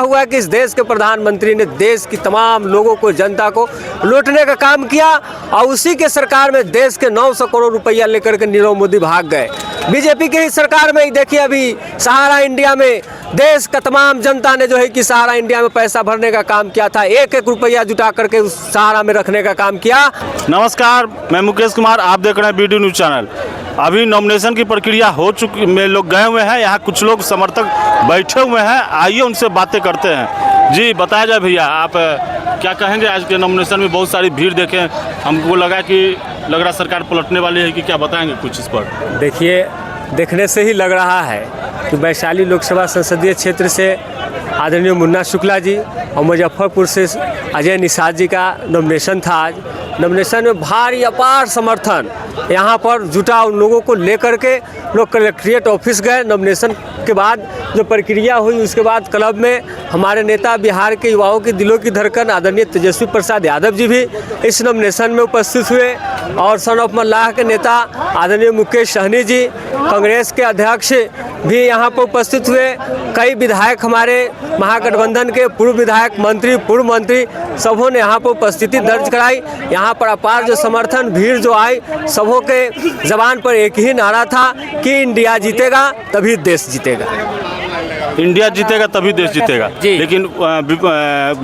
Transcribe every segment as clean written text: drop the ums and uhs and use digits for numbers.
हुआ है कि इस देश के प्रधानमंत्री ने देश की तमाम लोगों को, जनता को लूटने का काम किया और उसी के सरकार में देश के 900 करोड़ रुपया लेकर के नीरव मोदी भाग गए। बीजेपी की ही सरकार में ही देखिए, अभी सहारा इंडिया में देश का तमाम जनता ने जो है कि सहारा इंडिया में पैसा भरने का काम किया था, एक एक रुपया जुटा करके उस सहारा में रखने का काम किया। नमस्कार, मैं मुकेश कुमार, आप देख रहे हैं बीडी न्यूज़ चैनल। अभी नॉमिनेशन की प्रक्रिया हो चुकी, में लोग गए हुए हैं, यहाँ कुछ लोग समर्थक बैठे हुए हैं, आइए उनसे बातें करते हैं। जी बताया जाए भैया, आप क्या कहेंगे? आज के नॉमिनेशन में बहुत सारी भीड़ देखें, हमको लग रहा सरकार पलटने वाली है कि क्या बताएंगे कुछ इस पर? देखिए, देखने से ही लग रहा है कि वैशाली लोकसभा संसदीय क्षेत्र से आदरणीय मुन्ना शुक्ला जी और मुजफ्फरपुर से अजय निषाद जी का नॉमिनेशन था। आज नॉमिनेशन में भारी अपार समर्थन यहाँ पर जुटा। उन लोगों को लेकर के लोग कलेक्ट्रेट ऑफिस गए। नॉमिनेशन के बाद जो प्रक्रिया हुई, उसके बाद क्लब में हमारे नेता, बिहार के युवाओं के दिलों की धड़कन आदरणीय तेजस्वी प्रसाद यादव जी भी इस नॉमिनेशन में उपस्थित हुए और सन ऑफ मल्लाह के नेता आदरणीय मुकेश सहनी जी, कांग्रेस के अध्यक्ष भी यहाँ पर उपस्थित हुए। कई विधायक, हमारे महागठबंधन के पूर्व विधायक, मंत्री, पूर्व मंत्री, सबों ने यहाँ पर उपस्थिति दर्ज कराई। यहाँ पर अपार जो समर्थन भीड़ जो आई, सबों के जबान पर एक ही नारा था कि इंडिया जीतेगा तभी देश जीतेगा। इंडिया जीतेगा तभी देश जीतेगा। लेकिन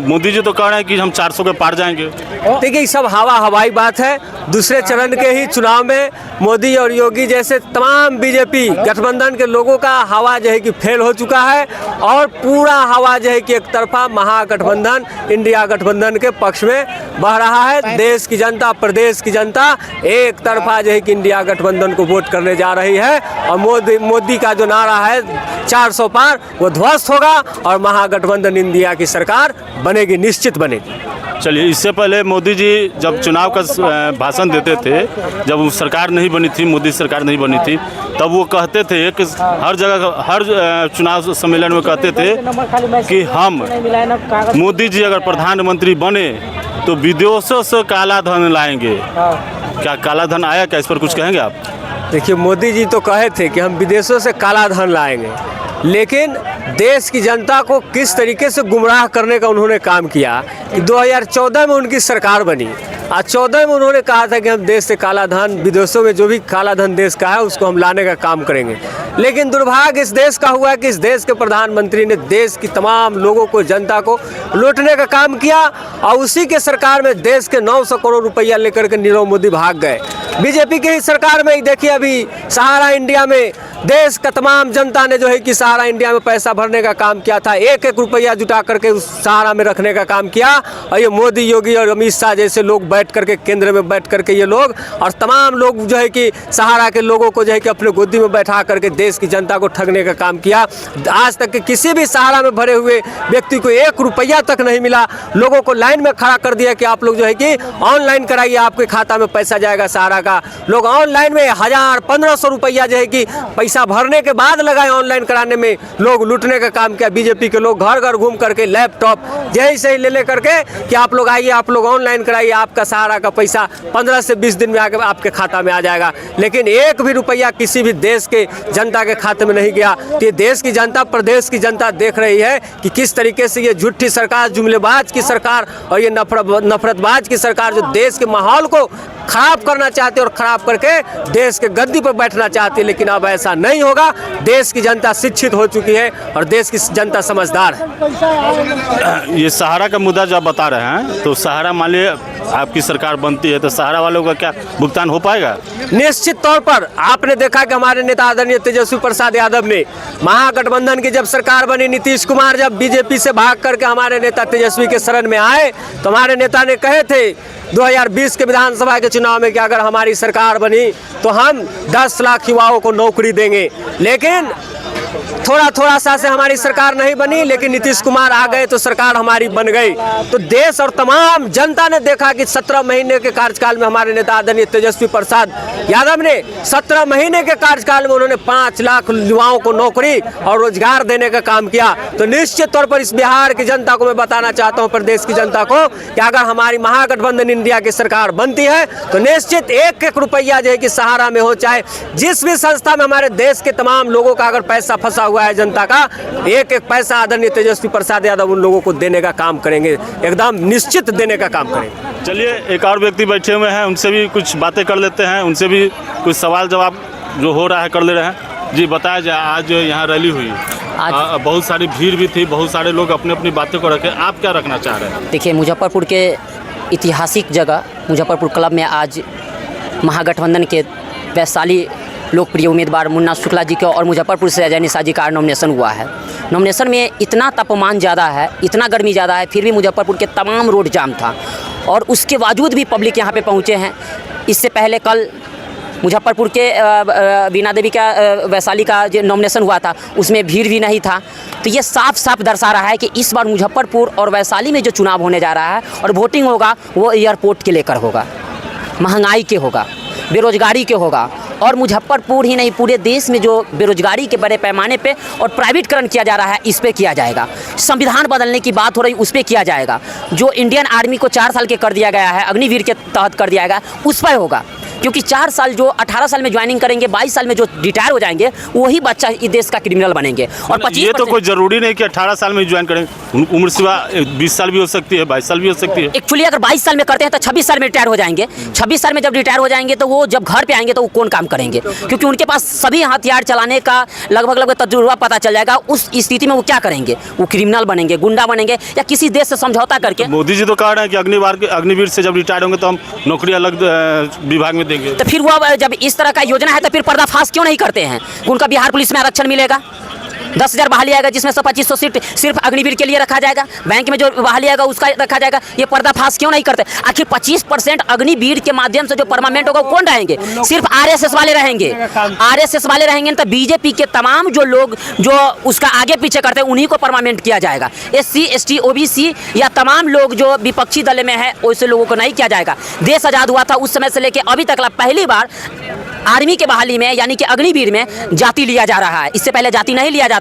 मोदी जी तो कह रहे हैं कि हम 400 के पार जाएंगे। देखिए, सब हवाई बात है। दूसरे चरण के ही चुनाव में मोदी और योगी जैसे तमाम बीजेपी गठबंधन के लोगों का हवा जो है कि फेल हो चुका है और पूरा हवा जो है कि एक तरफा महागठबंधन, इंडिया गठबंधन के पक्ष में बह रहा है। देश की जनता, प्रदेश की जनता एक तरफा जो है कि इंडिया गठबंधन को वोट करने जा रही है और मोदी का जो नारा है 400 पार, वो ध्वस्त होगा और महागठबंधन इंडिया की सरकार बनेगी, निश्चित बनेगी। चलिए, इससे पहले मोदी जी जब चुनाव का भाषण देते थे, जब सरकार नहीं बनी थी, मोदी सरकार नहीं बनी थी, तब वो कहते थे कि हर जगह, हर चुनाव सम्मेलन में कहते थे कि हम, मोदी जी अगर प्रधानमंत्री बने तो विदेशों से काला धन लाएंगे। क्या काला धन आया क्या? इस पर कुछ कहेंगे आप? देखिए, मोदी जी तो कहे थे कि हम विदेशों से काला धन लाएंगे, लेकिन देश की जनता को किस तरीके से गुमराह करने का उन्होंने काम किया कि 2014 में उनकी सरकार बनी। आज 14 में उन्होंने कहा था कि हम देश से काला धन, विदेशों में जो भी काला धन देश का है उसको हम लाने का काम करेंगे। लेकिन दुर्भाग्य इस देश का हुआ कि इस देश के प्रधानमंत्री ने देश की तमाम लोगों को, जनता को लूटने का काम किया और उसी के सरकार में देश के 900 करोड़ रुपया लेकर के नीरव मोदी भाग गए। बीजेपी की ही सरकार में ही देखिए, अभी सहारा इंडिया में देश का तमाम जनता ने जो है कि सहारा इंडिया में पैसा भरने का काम किया था, एक एक रुपया जुटा करके उस सहारा में रखने का काम किया। और ये मोदी, योगी और अमित शाह जैसे लोग बैठ करके, केंद्र में बैठ करके ये लोग और तमाम लोग जो है कि सहारा के लोगों को जो है कि अपने गोदी में बैठा करके देश की जनता को ठगने का काम किया। आज तक के किसी भी सहारा में भरे हुए व्यक्ति को 1 रुपया तक नहीं मिला। लोगों को लाइन में खड़ा कर दिया कि आप लोग जो है कि ऑनलाइन कराइए, आपके खाता में पैसा जाएगा सहारा का। लोग ऑनलाइन में 1000-1500 रुपया जो है कि पैसा भरने के बाद लगाए ऑनलाइन कराने में, लोग लूटने का काम किया। बीजेपी के लोग घर घर घूम करके लैपटॉप यही से ले करके कि आप लोग आइए, आप लोग ऑनलाइन कराइए, आपका सहारा का पैसा 15 से 20 दिन में आके आपके खाता में आ जाएगा। लेकिन 1 भी रुपया किसी भी देश के जनता के खाते में नहीं गया। तो ये देश की जनता, प्रदेश की जनता देख रही है कि किस तरीके से ये झूठी सरकार, जुमलेबाज की सरकार और ये नफरतबाज की सरकार जो देश के माहौल को खराब करना चाहते और खराब करके देश के गद्दी पर बैठना चाहती है। लेकिन अब ऐसा नहीं होगा। देश की जनता शिक्षित हो चुकी है और देश की जनता समझदार है। ये सहारा का मुद्दा जो आप बता रहे हैं, तो सहारा मान लीजिए आपकी सरकार बनती है तो सहारा वालों का क्या भुगतान हो पाएगा? निश्चित तौर पर आपने देखा कि हमारे नेता आदरणीय तेजस्वी प्रसाद यादव ने महागठबंधन की जब सरकार बनी, नीतीश कुमार जब बीजेपी से भाग करके हमारे नेता तेजस्वी के शरण में आए, तो हमारे नेता ने कहे थे 2020 के विधानसभा के चुनाव में कि अगर हमारी सरकार बनी तो हम 10 लाख युवाओं को नौकरी देंगे। लेकिन थोड़ा सा से हमारी सरकार नहीं बनी, लेकिन नीतीश कुमार आ गए तो सरकार हमारी बन गई। तो देश और तमाम जनता ने देखा कि 17 महीने के कार्यकाल में हमारे नेता आदरणीय तेजस्वी प्रसाद यादव ने 17 महीने के कार्यकाल में उन्होंने 5 लाख युवाओं को नौकरी और रोजगार देने का काम किया। तो निश्चित तौर पर इस बिहार की जनता को मैं बताना चाहता हूँ, प्रदेश की जनता को, कि अगर हमारी महागठबंधन इंडिया की सरकार बनती है तो निश्चित 1-1 रुपया जो है कि सहारा में हो, चाहे जिस भी संस्था में हमारे देश के तमाम लोगों का अगर पैसा फंसा हुआ है जनता का, एक एक पैसा आदरणीय तेजस्वी प्रसाद यादव उन लोगों को देने का काम करेंगे, एकदम निश्चित देने का काम करेंगे। चलिए एक और व्यक्ति बैठे हुए हैं, उनसे भी कुछ बातें कर लेते हैं, उनसे भी कुछ सवाल जवाब जो हो रहा है कर ले रहे हैं। जी बताया जाए, आज यहाँ रैली हुई, आज बहुत सारी भीड़ भी थी, बहुत सारे लोग अपनी अपनी बातें को रखे, आप क्या रखना चाह रहे हैं? देखिए, मुजफ्फरपुर के ऐतिहासिक जगह मुजफ्फरपुर क्लब में आज महागठबंधन के वैशाली लोकप्रिय उम्मीदवार मुन्ना शुक्ला जी का और मुजफ्फरपुर से अजय निषाद जी का नॉमिनेशन हुआ है। नॉमिनेशन में इतना तापमान ज़्यादा है, इतना गर्मी ज़्यादा है, फिर भी मुजफ्फरपुर के तमाम रोड जाम था और उसके बावजूद भी पब्लिक यहाँ पे पहुँचे हैं। इससे पहले कल मुजफ्फरपुर के बीना देवी का वैशाली का जो नॉमिनेशन हुआ था उसमें भीड़ भी नहीं था। तो ये साफ साफ दर्शा रहा है कि इस बार मुजफ्फरपुर और वैशाली में जो चुनाव होने जा रहा है और वोटिंग होगा वो एयरपोर्ट के लेकर होगा, महंगाई के होगा, बेरोजगारी के होगा। और मुजफ्फरपुर ही नहीं, पूरे देश में जो बेरोजगारी के बड़े पैमाने पे और प्राइवेटकरण किया जा रहा है, इस पे किया जाएगा। संविधान बदलने की बात हो रही, उस पे किया जाएगा। जो इंडियन आर्मी को 4 साल के कर दिया गया है, अग्निवीर के तहत कर दिया गया, उस पर होगा। क्योंकि 4 साल जो 18 साल में ज्वाइनिंग करेंगे, 22 साल में जो रिटायर हो जाएंगे, वही बच्चा इस देश का क्रिमिनल बनेंगे। और 25% ये तो कोई ज़रूरी नहीं कि 18 साल में ज्वाइन करें, उम्र सीमा 20 साल भी हो सकती है, 22 साल भी हो सकती है। एक्चुअली अगर 22 साल में करते हैं तो 26 साल में रिटायर हो जाएंगे। 26 साल में जब रिटायर हो जाएंगे तो वो जब घर पे आएंगे तो वो कौन काम करेंगे? क्योंकि उनके पास सभी हथियार चलाने का लगभग तजुर्बा पता चल जाएगा। उस स्थिति में वो क्या करेंगे? वो क्रिमिनल बनेंगे, गुंडा बनेंगे, या किसी देश से समझौता करके। मोदी जी तो कह रहे हैं कि अग्निवीर से जब रिटायर होंगे तो हम नौकरी अलग विभाग में देंगे। तो फिर वो जब इस तरह का योजना है तो फिर पर्दाफाश क्यों नहीं करते हैं? उनका बिहार पुलिस में आरक्षण मिलेगा, 10,000 बहाली आएगा, जिसमें से 2500 सीट सिर्फ अग्निवीर के लिए रखा जाएगा, बैंक में जो बहाली आएगा उसका रखा जाएगा। ये पर्दाफाश क्यों नहीं करते? आखिर 25% अग्निवीर के माध्यम से जो परमानेंट होगा वो कौन रहेंगे? सिर्फ आरएसएस वाले रहेंगे। आरएसएस वाले रहेंगे तो बीजेपी के तमाम जो लोग जो उसका आगे पीछे करते हैं उन्हीं को परमानेंट किया जाएगा। SC ST OBC या तमाम लोग जो विपक्षी दल में है वैसे लोगों को नहीं किया जाएगा। देश आज़ाद हुआ था उस समय से लेकर अभी तक पहली बार आर्मी के बहाली में यानी कि अग्निवीर में जाति लिया जा रहा है। इससे पहले जाति नहीं लिया जाता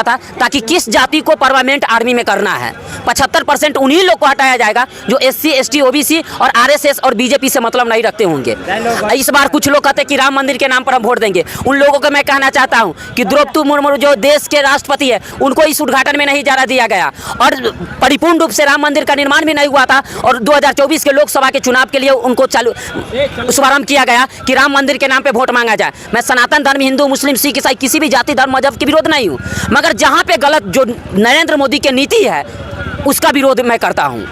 था ताकि किस जाति को परमानेंट आर्मी में करना है। 75% उन्हीं लोग को हटाया जाएगा जो SC ST OBC और RSS और बीजेपी से मतलब नहीं रखते होंगे। इस बार कुछ लोग कहते हैं कि राम मंदिर के नाम पर हम वोट देंगे। उन लोगों को मैं कहना चाहता हूं कि द्रौपदी मुर्मू जो देश के राष्ट्रपति है उनको इस उद्घाटन में नहीं जाने दिया गया और परिपूर्ण रूप से राम मंदिर का निर्माण भी नहीं हुआ था। और 2024 के लोकसभा के चुनाव के लिए उनको शुभारंभ किया गया कि राम मंदिर के नाम पे वोट मांगा जाए। मैं सनातन धर्म, हिंदू, मुस्लिम, सिख, ईसाई किसी भी जाति धर्म मजहब के विरोध नहीं हूँ, मगर जहाँ पे गलत जो नरेंद्र मोदी की नीति है उसका विरोध मैं करता हूँ।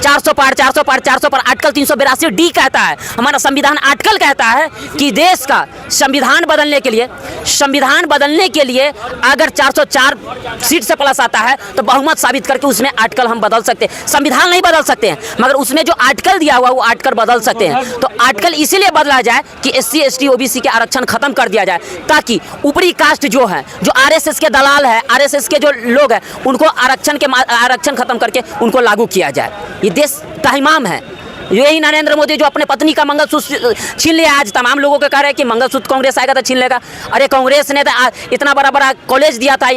400 पार आर्टिकल 382D कहता है, हमारा संविधान आर्टिकल कहता है कि देश का संविधान बदलने के लिए अगर 404 सीट से प्लस आता है तो बहुमत साबित करके उसमें आर्टिकल हम बदल सकते हैं। संविधान नहीं बदल सकते हैं, मगर उसमें जो आर्टिकल दिया हुआ वो आर्टिकल बदल सकते हैं। तो आर्टिकल इसीलिए बदला जाए कि SC ST OBC के आरक्षण खत्म कर दिया जाए ताकि ऊपरी कास्ट जो है, जो RSS के दलाल है, RSS के जो लोग हैं, उनको आरक्षण खत्म करके उनको लागू किया जाए। ये देश का इमाम है। यही नरेंद्र मोदी जो अपने पत्नी का मंगलसूत्र छीन लिया, आज तमाम लोगों को कह रहे हैं कि मंगलसूत्र कांग्रेस आएगा तो छीन लेगा। अरे कांग्रेस ने तो इतना बड़ा कॉलेज दिया था,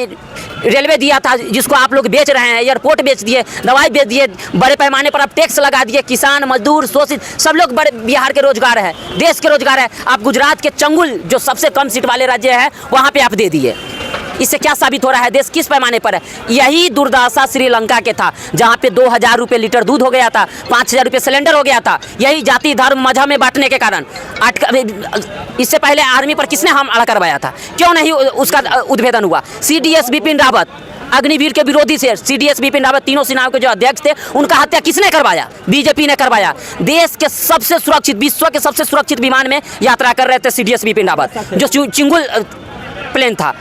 रेलवे दिया था, जिसको आप लोग बेच रहे हैं, एयरपोर्ट बेच दिए, दवाई बेच दिए, बड़े पैमाने पर आप टैक्स लगा दिए। किसान, मजदूर, शोषित सब लोग बड़े बिहार के रोजगार है, देश के रोजगार है। आप गुजरात के चंगुल जो सबसे कम सीट वाले राज्य है वहाँ पे आप दे दिए। इससे क्या साबित हो रहा है? देश किस पैमाने पर है? यही दुर्दशा श्रीलंका के था, जहाँ पे 2000 रुपये लीटर दूध हो गया था, 5000 रुपये सिलेंडर हो गया था, यही जाति धर्म मजहब में बांटने के कारण। इससे पहले आर्मी पर किसने हमला करवाया था? क्यों नहीं उसका उद्भेदन हुआ? CDS बिपिन रावत, अग्निवीर के विरोधी से CDS बिपिन रावत, तीनों सेनाओं के जो अध्यक्ष थे, उनका हत्या किसने करवाया? बीजेपी ने करवाया। देश के सबसे सुरक्षित, विश्व के सबसे सुरक्षित विमान में यात्रा कर रहे थे CDS बिपिन रावत, जो चिंगुल प्लेन था,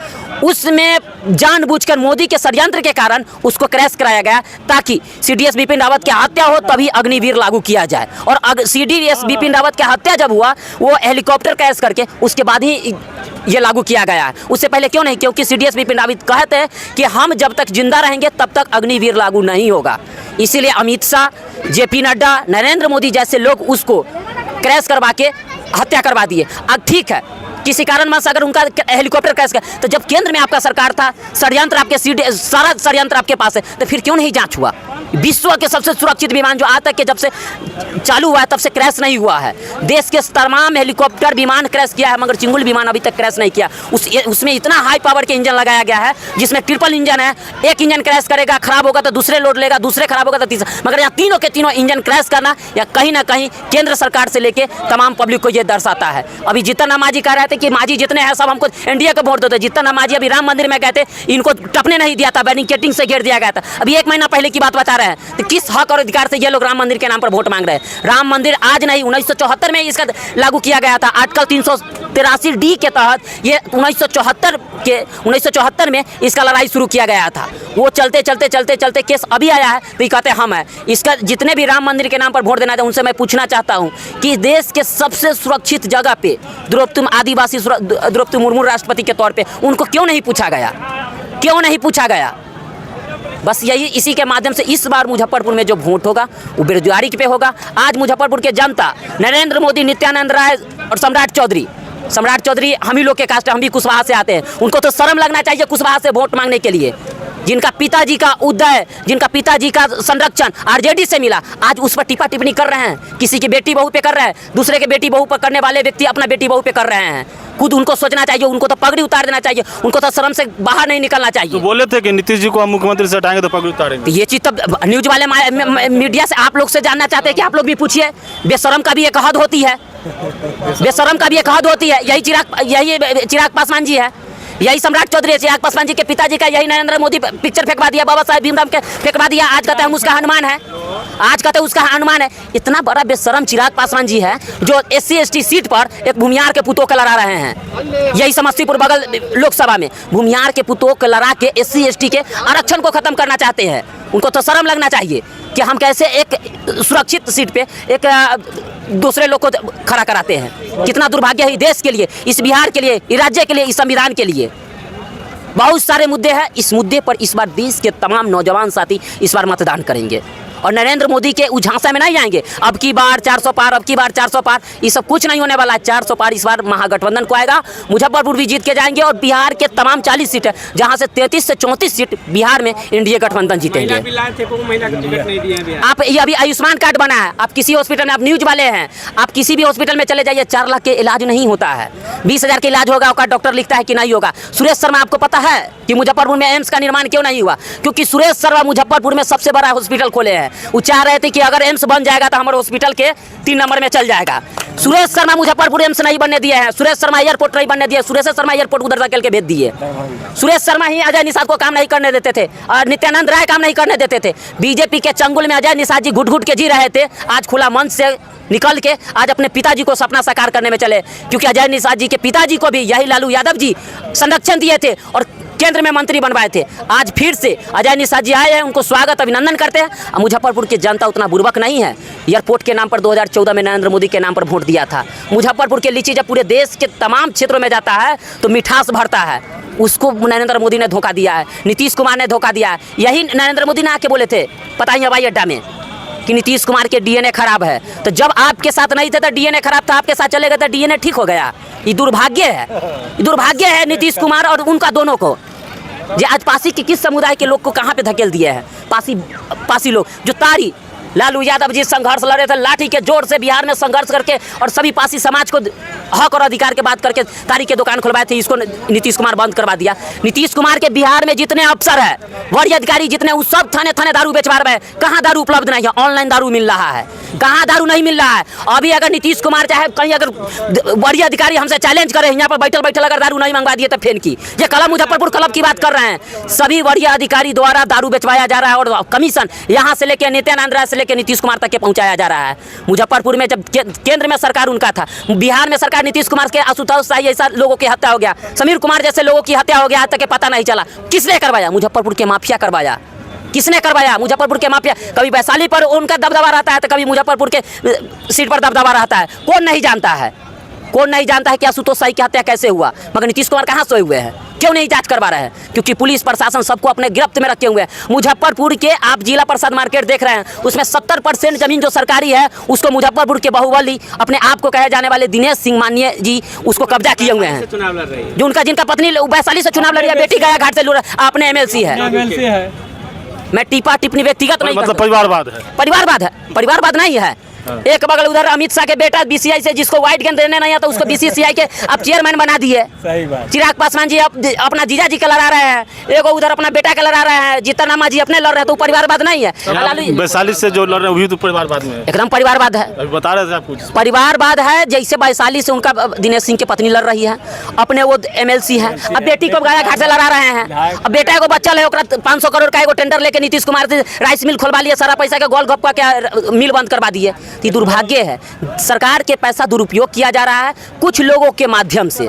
उसमें जानबूझकर मोदी के षड्यंत्र के कारण उसको क्रैश कराया गया ताकि CDS बिपिन रावत की हत्या हो तभी अग्निवीर लागू किया जाए। और CDS बिपिन रावत की हत्या जब हुआ वो हेलीकॉप्टर क्रैश करके उसके बाद ही ये लागू किया गया है। उससे पहले क्यों नहीं? क्योंकि CDS बिपिन रावत कहते हैं कि हम जब तक जिंदा रहेंगे तब तक अग्निवीर लागू नहीं होगा। इसीलिए अमित शाह, JP नड्डा, नरेंद्र मोदी जैसे लोग उसको क्रैश करवा के हत्या करवा दिए। अब ठीक है, किसी कारणवश अगर उनका हेलीकॉप्टर क्रैश कर, तो जब केंद्र में आपका सरकार था, षड्यंत्र आपके सारा षड्यंत्र आपके पास है, तो फिर क्यों नहीं जांच हुआ? विश्व के सबसे सुरक्षित विमान जो आज तक के जब से चालू हुआ है तब से क्रैश नहीं हुआ है। देश के तमाम हेलीकॉप्टर विमान क्रैश किया है, मगर चिंगुल विमान अभी तक क्रैश नहीं किया। उसमें इतना हाई पावर के इंजन लगाया गया है जिसमें ट्रिपल इंजन है। एक इंजन क्रैश करेगा, खराब होगा तो दूसरे लोड लेगा, दूसरे खराब होगा तो तीसरा, मगर यहाँ तीनों के तीनों इंजन क्रैश करना या कहीं ना कहीं केंद्र सरकार से लेके तमाम पब्लिक को ये दर्शाता है। अभी जीतन मांझी कह रहे थे कि मांझी जितने हैं सब हमको एनडीए को वोट देते। जीतन मांझी अभी राम मंदिर में गए थे, इनको टपने नहीं दिया था, बैरिकेडिंग से घेर दिया गया था। अभी 1 महीना पहले की बात बता रहे हैं, तो किस हक और अधिकार से ये लोग राम मंदिर के नाम पर वोट मांग रहे हैं? राम मंदिर आज नहीं, 1974 में इसका लागू किया गया था। आर्टिकल 383 डी के तहत ये 1974 में इसका लड़ाई शुरू किया गया था। वो चलते चलते चलते चलते केस अभी आया है तो ये कहते हम हैं। इसका जितने भी राम मंदिर के नाम पर वोट देना था उनसे मैं पूछना चाहता हूँ कि देश के सबसे सुरक्षित जगह पे द्रौपदी मुर्मू राष्ट्रपति के तौर पे उनको क्यों नहीं पूछा गया? क्यों नहीं पूछा गया? बस यही, इसी के माध्यम से इस बार मुजफ्फरपुर में जो वोट होगा वो बेरोजगारी पे होगा। आज मुजफ्फरपुर के जनता नरेंद्र मोदी, नित्यानंद राय और सम्राट चौधरी हम ही लोग के कास्ट है, हम भी कुशवाहा से आते हैं। उनको तो शर्म लगना चाहिए कुशवाहा से वोट मांगने के लिए। जिनका पिताजी का उदय, जिनका पिताजी का संरक्षण आरजेडी से मिला, आज उस पर टिप्पा टिप्पणी कर रहे हैं। किसी की बेटी बहू पे कर रहे हैं, दूसरे के बेटी बहू पर करने वाले व्यक्ति अपना बेटी बहू पे कर रहे हैं। खुद उनको सोचना चाहिए, उनको तो पगड़ी उतार देना चाहिए, उनको तो शर्म से बाहर नहीं निकलना चाहिए। तो बोले थे कि नीतीश जी को हम मुख्यमंत्री से हटाएंगे तो पगड़ी उतारेंगे। ये चीज तब न्यूज वाले मीडिया से आप लोग से जानना चाहते हैं कि आप लोग भी पूछिए। बेशरम का भी एक हद होती है, बेशरम का भी एक हद होती है। यही चिराग पासवान जी है, यही सम्राट चौधरी है। चिराग पासवान जी के पिताजी का यही नरेंद्र मोदी पिक्चर फेंकवा दिया, बाबा साहेब भीमराव के फेंकवा दिया। आज कहते हैं हम उसका हनुमान है, आज कहते हैं उसका हनुमान है। इतना बड़ा बेशरम चिराग पासवान जी है जो SC ST सीट पर एक भूमियार के पुतों को लड़ा रहे हैं। यही समस्तीपुर बगल लोकसभा में भूमियार के पुतों को लड़ा के SC ST के आरक्षण को खत्म करना चाहते हैं। उनको तो शर्म लगना चाहिए कि हम कैसे एक सुरक्षित सीट पे एक दूसरे लोग को खड़ा कराते हैं। कितना दुर्भाग्य है देश के लिए, इस बिहार के लिए, इस राज्य के लिए, इस संविधान के लिए। बहुत सारे मुद्दे हैं, इस मुद्दे पर इस बार देश के तमाम नौजवान साथी इस बार मतदान करेंगे और नरेंद्र मोदी के उझांसा में नहीं आएंगे। अब की बार 400 पार, अब की बार 400 पार, ये सब कुछ नहीं होने वाला है। 400 पार इस बार महागठबंधन को आएगा। मुजफ्फरपुर भी जीत के जाएंगे और बिहार के तमाम 40 सीट है, जहां से 33 से 34 सीट बिहार में एनडीए गठबंधन जीतेंगे। आप ये अभी आयुष्मान कार्ड बना है, आप किसी हॉस्पिटल में, आप न्यूज वाले हैं, आप किसी भी हॉस्पिटल में चले जाइए, 4 लाख के इलाज नहीं होता है। 20,000 के इलाज होगा, उसका डॉक्टर लिखता है कि नहीं होगा। सुरेश शर्मा, आपको पता है कि मुजफ्फरपुर में एम्स का निर्माण क्यों नहीं हुआ? क्योंकि सुरेश शर्मा मुजफ्फरपुर में सबसे बड़ा हॉस्पिटल खोले हैं। वो चाह रहे थे कि अगर एम्स बन जाएगा तो हमारे हॉस्पिटल के 3 नंबर में चल जाएगा। सुरेश शर्मा मुजफ्फरपुर एम्स नहीं बनने दिए हैं, सुरेश शर्मा एयरपोर्ट नहीं बनने दिए, सुरेश शर्मा एयरपोर्ट उधर धकेल के भेज दिए। सुरेश शर्मा ही अजय निषाद को काम नहीं करने देते थे और नित्यानंद राय काम नहीं करने देते थे। बीजेपी के चंगुल में अजय निषाद जी घुट घुट के जी रहे थे, आज खुला मंच से निकल के आज अपने पिताजी को सपना साकार करने में चले। क्योंकि अजय निषाद जी के पिताजी को भी यही लालू यादव जी संरक्षण दिए थे और केंद्र में मंत्री बनवाए थे। आज फिर से अजय निषाद जी आए हैं, उनको स्वागत अभिनंदन करते हैं। मुजफ्फरपुर की जनता उतना बुर्बक नहीं है। एयरपोर्ट के नाम पर 2014 में नरेंद्र मोदी के नाम पर वोट दिया था। मुजफ्फरपुर के लीची जब पूरे देश के तमाम क्षेत्रों में जाता है तो मिठास भरता है, उसको नरेंद्र मोदी ने धोखा दिया है, नीतीश कुमार ने धोखा दिया है। यही नरेंद्र मोदी ने आके बोले थे, पता ही हवाई अड्डा में, कि नीतीश कुमार के डीएनए खराब है। तो जब आपके साथ नहीं थे तो डीएनए खराब था, आपके साथ चले गए तो डीएनए ठीक हो गया। ये दुर्भाग्य है, ये दुर्भाग्य है नीतीश कुमार और उनका दोनों को। जे आज पासी के किस समुदाय के लोग को कहाँ पे धकेल दिए हैं? पासी लोग जो तारी लालू यादव जी संघर्ष लड़े थे, लाठी के जोर से बिहार में संघर्ष करके और सभी पासी समाज को हक और अधिकार के बात करके तारी के दुकान खुलवाए थे, इसको नीतीश कुमार बंद करवा दिया। नीतीश कुमार के बिहार में जितने अफसर है, वरीय अधिकारी जितने, वो सब थाने थाने दारू बेचवा रहे हैं। कहाँ दारू उपलब्ध नहीं है? ऑनलाइन दारू मिल रहा है। कहाँ दारू नहीं मिल रहा है? अभी अगर नीतीश कुमार चाहे कहीं अगर वरीय अधिकारी हमसे चैलेंज करे, यहाँ पर बैठल बैठल अगर दारू नहीं मंगवा दिए तो फेन की। ये क्लब मुजफ्फरपुर क्लब की बात कर रहे हैं। सभी वरीय अधिकारी द्वारा दारू बेचवाया जा रहा है और कमीशन यहाँ से लेकर नित्यानंद राय से लेकर नीतीश कुमार तक के पहुंचाया जा रहा है। मुजफ्फरपुर में जब केंद्र में सरकार उनका था, बिहार में सरकार नीतीश कुमार के, आशुतोष शाही ऐसा लोगों की हत्या हो गया, समीर कुमार जैसे लोगों की हत्या हो गया, आज तक के पता नहीं चला। किसने करवाया? मुजफ्फरपुर के माफिया करवाया। किसने करवाया? मुजफ्फरपुर के माफिया। कभी वैशाली पर उनका दबदबा रहता है तो कभी मुजफ्फरपुर के सीट पर दबदबा रहता है। कौन नहीं जानता है? कौन नहीं जानता है कि आशुतोष शाही की हत्या कैसे हुआ, मगर नीतीश कुमार कहाँ सोए हुए हैं, क्यों नहीं जांच करवा रहे हैं? क्योंकि पुलिस प्रशासन सबको अपने गिरफ्त में रखे हुए हैं। मुजफ्फरपुर के आप जिला परिषद मार्केट देख रहे हैं, उसमें 70% जमीन जो सरकारी है उसको मुजफ्फरपुर के बाहुबली अपने आप को कहे जाने वाले दिनेश सिंह माननीय जी उसको कब्जा किए हुए हैं। चुनाव लड़ रही है, जो उनका जिनका पत्नी वैशाली से चुनाव लड़ रही है, बेटी गया घाट से अपने एमएलसी है। मैं टीपा टिप्पणी व्यक्तिगत नहीं मतलब करता। परिवारवाद है। परिवारवाद है, परिवारवाद नहीं है। एक बगल उधर अमित शाह के बेटा बीसीआई से जिसको व्हाइट गेंद देने नहीं आता उसको बीसीसीआई के अब चेयरमैन बना दिए। सही बात। चिराग पासवान जी अपना जीजा जी का लड़ा रहे हैं, एक उधर अपना बेटा का लड़ा रहे हैं, जीतन जी अपने लड़ रहे हैं, तो परिवारवाद नहीं है। लालू वैशाली से जो लड़ रहे हैं वही तो परिवारवाद में है। एकदम परिवारवाद है, अभी बता रहे थे आप कुछ। परिवारवाद है। जैसे वैशाली से उनका दिनेश सिंह की पत्नी लड़ रही है, अपने वो एमएलसी है, अब बेटी को गया घाट से लड़ा रहे हैं। अब बेटा को बच्चा है, 500 करोड़ का एगो टेंडर लेके नीतीश कुमार से राइस मिल खोलवा लिया, सारा पैसा का गोल गप्पा का मिल बंद करवा दिए। ये दुर्भाग्य है, सरकार के पैसा दुरुपयोग किया जा रहा है कुछ लोगों के माध्यम से,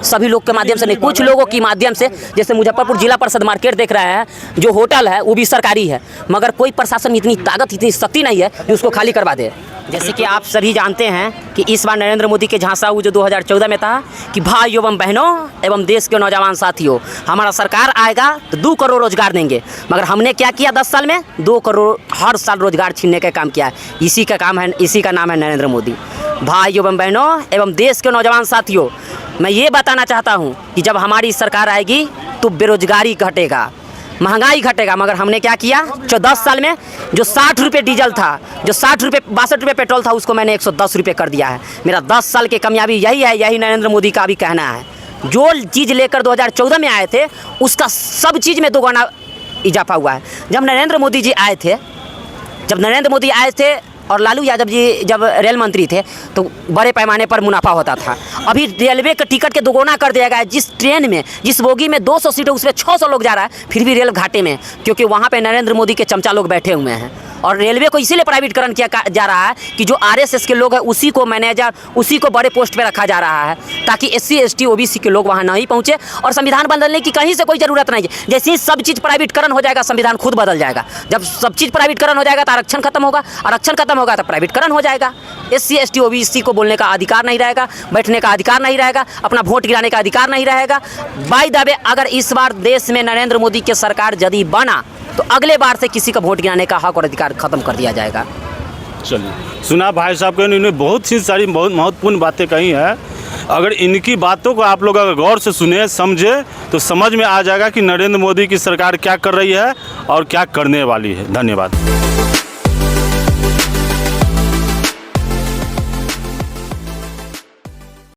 सभी लोग के माध्यम से नहीं, कुछ लोगों के माध्यम से। जैसे मुजफ्फरपुर जिला परिषद मार्केट देख रहे हैं, जो होटल है वो भी सरकारी है, मगर कोई प्रशासन में इतनी ताकत इतनी शक्ति नहीं है कि उसको खाली करवा दे। जैसे कि आप सभी जानते हैं कि इस बार नरेंद्र मोदी के झांसा हुआ जो 2014 में था कि भाई एवं बहनों एवं देश के नौजवान साथियों, हमारा सरकार आएगा तो 2 करोड़ रोजगार देंगे। मगर हमने क्या किया 10 साल में? 2 करोड़ हर साल रोजगार छीनने का काम किया है। इसी का काम है, इसी का नाम है नरेंद्र मोदी। भाई एवं बहनों एवं देश के नौजवान साथियों, मैं ये बताना चाहता हूँ कि जब हमारी सरकार आएगी तो बेरोजगारी घटेगा, महंगाई घटेगा। मगर हमने क्या किया? जो 10 साल में जो 60 रुपये डीजल था, जो 60 रुपये 62 रुपये पेट्रोल था, उसको मैंने 110 रुपये कर दिया है। मेरा 10 साल की कामयाबी यही है, यही नरेंद्र मोदी का भी कहना है। जो चीज़ लेकर 2014 में आए थे उसका सब चीज़ में 2 गुना इजाफा हुआ है। जब नरेंद्र मोदी जी आए थे और लालू यादव जी जब रेल मंत्री थे तो बड़े पैमाने पर मुनाफा होता था। अभी रेलवे का टिकट के 2 गुना कर दिया गया है। जिस ट्रेन में, जिस बोगी में 200 सीटें उसमें 600 लोग जा रहा है, फिर भी रेल घाटे में, क्योंकि वहाँ पे नरेंद्र मोदी के चमचा लोग बैठे हुए हैं। और रेलवे को इसीलिए प्राइवेटकरण किया जा रहा है कि जो आरएसएस के लोग हैं उसी को मैनेजर, उसी को बड़े पोस्ट पे रखा जा रहा है, ताकि SC ST OBC के लोग वहाँ नहीं पहुँचे और संविधान बदलने की कहीं से कोई ज़रूरत नहीं है। जैसे ही सब चीज़ प्राइवेटकरण हो जाएगा संविधान खुद बदल जाएगा। जब सब चीज़ प्राइवेटकरण हो जाएगा तो आरक्षण खत्म होगा, आरक्षण खत्म होगा तो प्राइवेटकरण हो जाएगा। SC ST OBC को बोलने का अधिकार नहीं रहेगा, बैठने का अधिकार नहीं रहेगा, अपना वोट गिराने का अधिकार नहीं रहेगा। बाय द वे, अगर इस बार देश में नरेंद्र मोदी की सरकार यदि बना तो अगले बार से किसी का वोट गिराने का हक और अधिकार खत्म कर दिया जाएगा। चलिए, सुना भाई साहब के, इन्होंने बहुत सी सारी बहुत महत्वपूर्ण बातें कही हैं। अगर इनकी बातों को आप लोग अगर गौर से सुने समझे तो समझ में आ जाएगा कि नरेंद्र मोदी की सरकार क्या कर रही है और क्या करने वाली है। धन्यवाद।